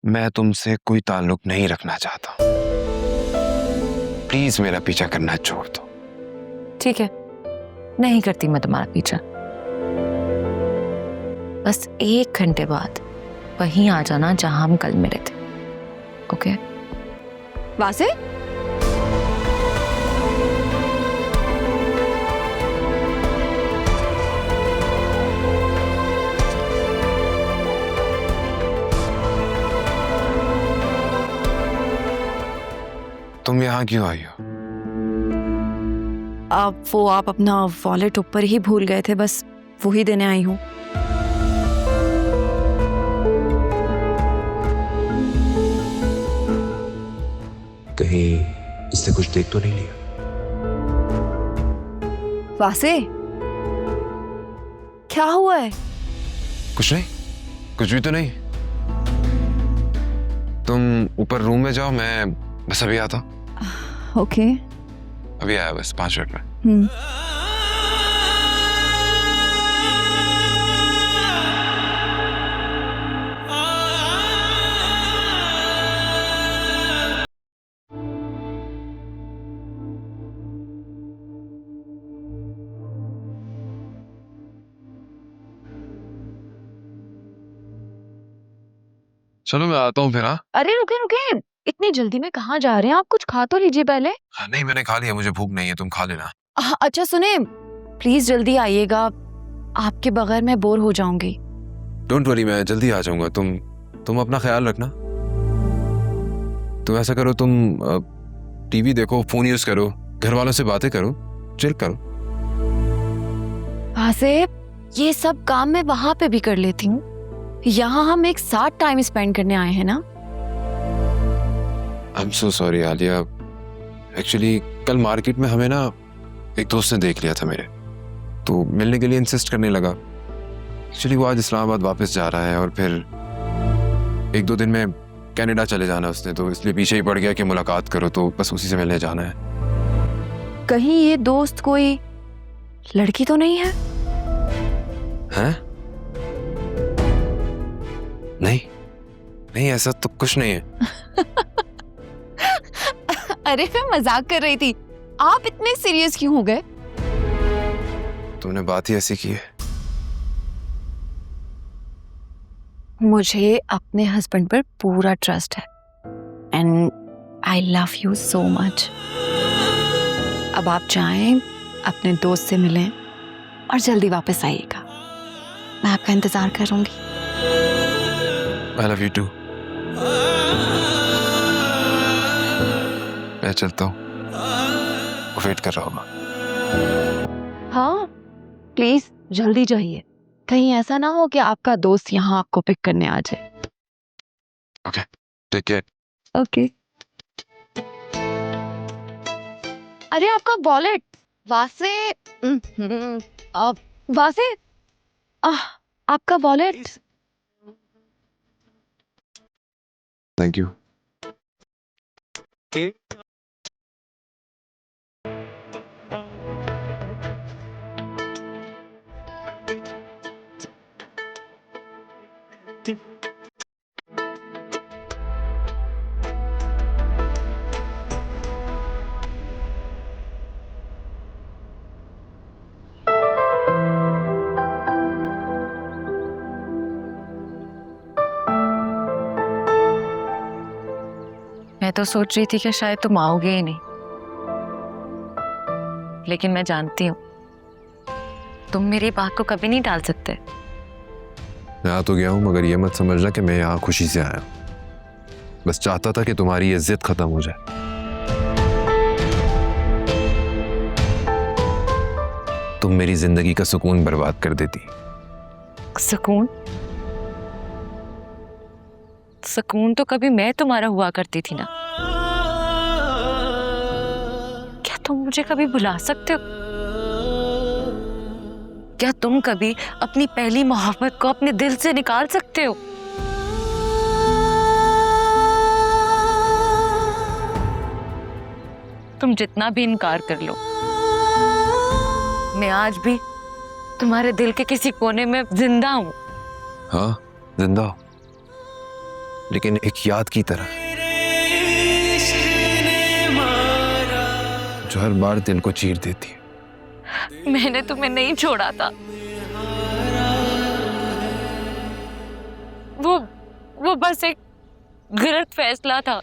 मैं तुमसे कोई ताल्लुक नहीं रखना चाहता। प्लीज मेरा पीछा करना छोड़ दो। ठीक है, नहीं करती मैं तुम्हारा पीछा। बस 1 घंटे बाद वहीं आ जाना जहां हम कल मिले थे। ओके? वासे, तुम यहाँ क्यों आई हो? आप अपना वॉलेट ऊपर ही भूल गए थे, बस वो ही देने आई हूँ। कहीं इसने कुछ देख तो नहीं लिया? वासे, क्या हुआ है? कुछ नहीं, कुछ भी तो नहीं। तुम ऊपर रूम में जाओ, मैं बस अभी आता हूँ। ओके। अभी आया, बस 5 मिनट में। चलो मैं आता हूँ फिर। हाँ अरे रुके रुके, इतनी जल्दी में कहाँ जा रहे हैं आप? कुछ खा तो लीजिए पहले। नहीं, मैंने खा लिया, मुझे भूख नहीं है, तुम खा लेना। अच्छा सुने, प्लीज जल्दी आइएगा, आपके बगैर मैं बोर हो जाऊंगी। डोंट वरी, मैं जल्दी आ जाऊंगा। तुम अपना ख्याल रखना। तुम ऐसा करो, तुम टीवी देखो, फोन यूज करो, घर वालों से बातें करो, चिल करो। वासे, ये सब काम मैं वहां पे भी कर लेती हूँ, यहाँ हम एक साथ टाइम स्पेंड करने आए हैं ना। I am so sorry Alia. Actually कल मार्केट में हमें ना एक दोस्त ने देख लिया था मेरे, तो मिलने के लिए इंसिस्ट करने लगा। एक्चुअली वो आज इस्लामाबाद वापस जा रहा है और फिर 1-2 दिन में कनाडा चले जाना उसने, तो इसलिए पीछे ही पड़ गया कि मुलाकात करो, तो बस उसी से मिलने जाना है। कहीं ये दोस्त कोई लड़की तो नहीं है? हैं? नहीं नहीं, ऐसा तो कुछ नहीं है। अरे मैं मजाक कर रही थी, आप इतने सीरियस क्यों हो गए? तुमने बात ही ऐसी की है। मुझे अपने हस्बैंड पर पूरा ट्रस्ट है and I love you so much. अब आप जाएं, अपने दोस्त से मिलें और जल्दी वापस आइएगा। मैं आपका इंतजार करूंगी। I love you too। मैं चलता हूँ, वो वेट कर रहा होगा। हाँ प्लीज जल्दी जाइए, कहीं ऐसा ना हो कि आपका दोस्त यहाँ आपको पिक करने आ जाए। Okay, take care. ओके। अरे आपका वॉलेट। वासे, वासे, आपका वॉलेट। Thank you. मैं तो सोच रही थी कि शायद तुम आओगे ही नहीं, लेकिन मैं जानती हूँ तुम मेरी बात को कभी नहीं टाल सकते। मैं आ तो गया हूँ, मगर ये मत समझना कि मैं यहाँ खुशी से आया। बस चाहता था कि तुम्हारी ये जिद खत्म हो जाए। तुम मेरी जिंदगी का सुकून बर्बाद कर देती। सुकून? सुकून तो कभी मैं तुम्हारा हुआ करती थी ना। क्या तुम मुझे कभी भुला सकते हो? क्या तुम कभी अपनी पहली मोहब्बत को अपने दिल से निकाल सकते हो? तुम जितना भी इनकार कर लो, मैं आज भी तुम्हारे दिल के किसी कोने में जिंदा हूं। हाँ, जिंदा हो। लेकिन एक याद की तरह जो हर बार दिल को चीर देती है। मैंने तुम्हें नहीं छोड़ा था। वो बस एक गलत फैसला था।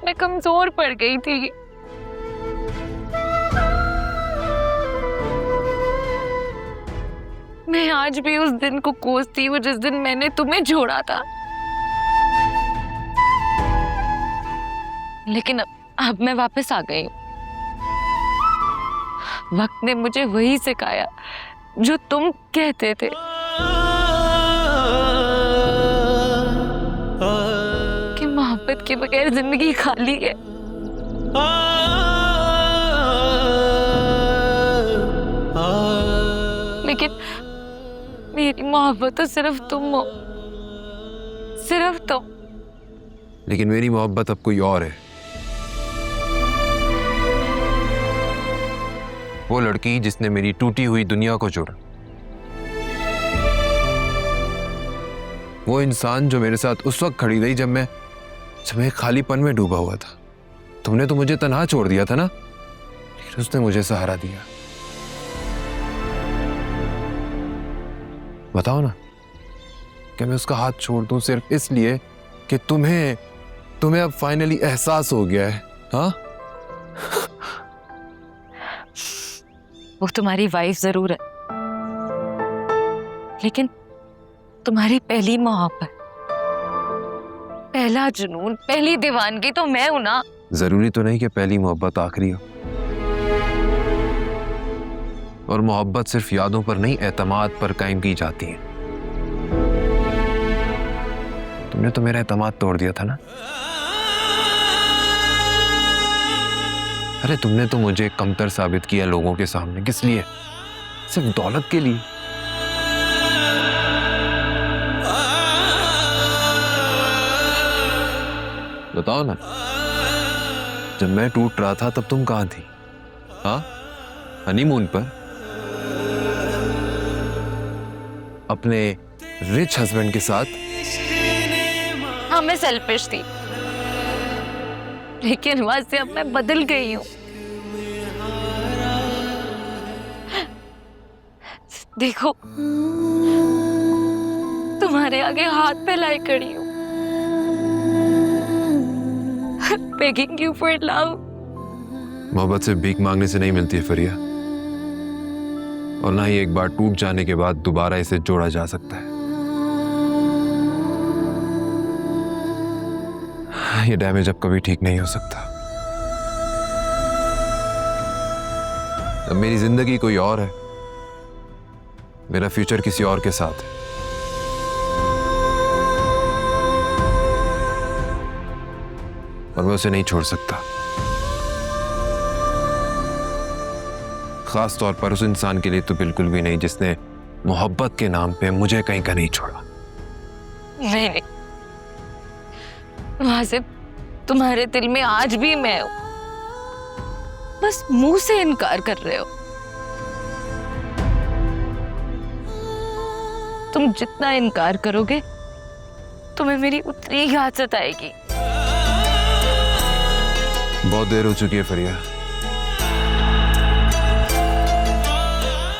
मैं कमजोर पड़ गई थी। मैं आज भी उस दिन को कोसती हूँ जिस दिन मैंने तुम्हें छोड़ा था। लेकिन अब मैं वापस आ गई हूँ। वक्त ने मुझे वही सिखाया जो तुम कहते थे। कि मोहब्बत के बगैर जिंदगी खाली है। लेकिन मेरी मोहब्बत तो सिर्फ तुम हो, सिर्फ तुम। लेकिन मेरी मोहब्बत अब कोई और है। वो लड़की जिसने मेरी टूटी हुई दुनिया को जोड़ा। वो इंसान जो मेरे साथ उस वक्त खड़ी रही जब मैं खालीपन में डूबा हुआ था। तुमने तो मुझे तन्हा छोड़ दिया था ना, लेकिन उसने मुझे सहारा दिया। बताओ ना, क्या मैं उसका हाथ छोड़ दूं सिर्फ इसलिए कि तुम्हें अब फाइनली एहसास हो गया है? हाँ, वो तुम्हारी वाइफ जरूर है, लेकिन तुम्हारी पहली मोहब्बत, पहला जुनून, पहली दीवानगी तो मैं हूं ना। जरूरी तो नहीं कि पहली मोहब्बत आखिरी हो। और मोहब्बत सिर्फ यादों पर नहीं, एतमाद पर कायम की जाती है। तुमने तो मेरा एतमाद तोड़ दिया था ना। अरे तुमने तो मुझे कमतर साबित किया लोगों के सामने। किस लिए? सिर्फ दौलत के लिए। बताओ ना, जब मैं टूट रहा था तब तुम कहां थी? हाँ, हनीमून पर अपने रिच हस्बैंड के साथ। हाँ, मैं सेल्फिश थी, लेकिन वहां से अब मैं बदल गई हूँ। देखो, तुम्हारे आगे हाथ फैलाए खड़ी हूँ, begging you for love। मोहब्बत से भीख मांगने से नहीं मिलती है फरिया, और ना ही एक बार टूट जाने के बाद दोबारा इसे जोड़ा जा सकता है। ये डैमेज अब कभी ठीक नहीं हो सकता। अब मेरी जिंदगी कोई और है, मेरा फ्यूचर किसी और के साथ है। और मैं उसे नहीं छोड़ सकता, खास तौर पर उस इंसान के लिए तो बिल्कुल भी नहीं जिसने मोहब्बत के नाम पे मुझे कहीं का नहीं छोड़ा। नहीं, वहां से तुम्हारे दिल में आज भी मैं हूं, बस मुंह से इनकार कर रहे हो। तुम जितना इनकार करोगे, तुम्हें मेरी उतनी ही आदत आएगी। बहुत देर हो चुकी है फरिया,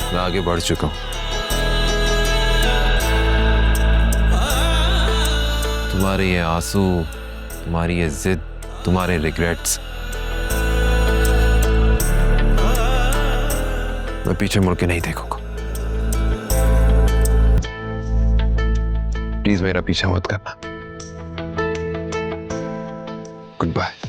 मैं आगे बढ़ चुका हूं। तुम्हारे ये आंसू, तुम्हारी ये जिद, तुम्हारे रिग्रेट्स, मैं पीछे मुड़ के नहीं देखूंगा। प्लीज मेरा पीछा मत करना। Good bye.